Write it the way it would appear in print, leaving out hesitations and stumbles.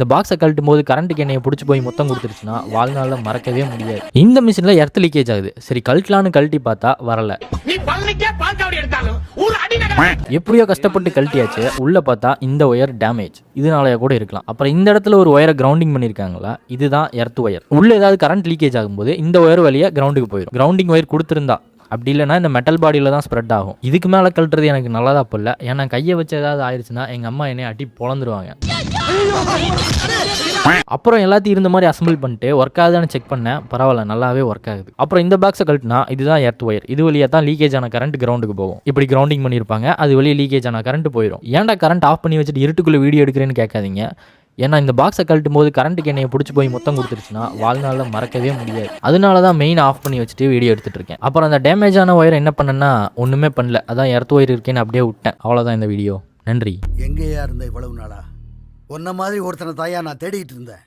இந்த பாக்ஸை கழட்டும் போது கரண்ட்டுக்கு எண்ணெயை பிடிச்சி போய் மொத்தம் கொடுத்துருச்சுன்னா வாழ்நாளில் மறக்கவே முடியாது. இந்த மிஷினில் எர்த் லீக்கேஜ் ஆகுது. சரி கழட்டலான்னு கழட்டி பார்த்தா வரல. எப்படியோ கஷ்டப்பட்டு கழட்டியாச்சு. உள்ள பார்த்தா இந்த ஒயர் டேமேஜ். இதனாலயா கூட இருக்கலாம். அப்புறம் இந்த இடத்துல ஒரு ஒயரை கிரவுண்டிங் பண்ணியிருக்காங்களா, இதுதான் எர்த் ஒயர். உள்ள ஏதாவது கரண்ட் லீக்கேஜ் ஆகும்போது இந்த ஒயர் வழியா கிரவுண்டுக்கு போயிடும். கிரவுண்டிங் ஒயர் கொடுத்துருந்தா, அப்படி இல்லைனா இந்த மெட்டல் பாடியில் தான் ஸ்ப்ரெட் ஆகும். இதுக்கு மேலே கழட்டுறது எனக்கு நல்லதா போல. ஏன்னா கையை வச்சு ஏதாவது ஆயிடுச்சுன்னா எங்கள் அம்மா என்னை அடி பொழந்துருவாங்க. அப்புறம் எல்லாத்தையும் இருந்த மாதிரி அசம்பிள் பண்ணிட்டு ஒர்க் ஆகுதான்னு செக் பண்ணேன். பரவாயில்ல, நல்லாவே ஒர்க் ஆகுது. அப்புறம் இந்த பாக்ஸை கழட்டினா இதுதான் எர்த் ஒயர். இது வழியாக தான் லீக்கேஜ் ஆன கரண்ட் கிரவுண்டுக்கு போகும். இப்படி கிரவுண்டிங் பண்ணியிருப்பாங்க. அது வழியே லீக்கேஜ் ஆன கரண்ட் போயிடும். ஏன்டா கரண்ட் ஆஃப் பண்ணி வச்சுட்டு இருட்டுக்குள்ளே வீடியோ எடுக்கிறேன்னு கேட்காதீங்க. ஏன்னா இந்த பாக்ஸை கழட்டும் போது கரண்ட்டுக்கு எண்ணெயை பிடிச்சி போய் மொத்தம் கொடுத்துருச்சுன்னா வாழ்நாளில் மறக்கவே முடியாது. அதனால தான் மெயின் ஆஃப் பண்ணி வச்சுட்டு வீடியோ எடுத்துகிட்டு இருக்கேன். அப்புறம் அந்த டேமேஜ் ஆன ஒயர் என்ன பண்ணேன்னா ஒன்றுமே பண்ணல. அதான் எர்த் ஒயர் இருக்கேன்னு அப்படியே விட்டேன். அவ்வளோதான் இந்த வீடியோ. நன்றி. எங்கேயா இருந்த இவ்வளவு நாளா? உன்ன மாதிரி ஒருத்தனை தாயா நான் தேடிட்டு இருந்தேன்.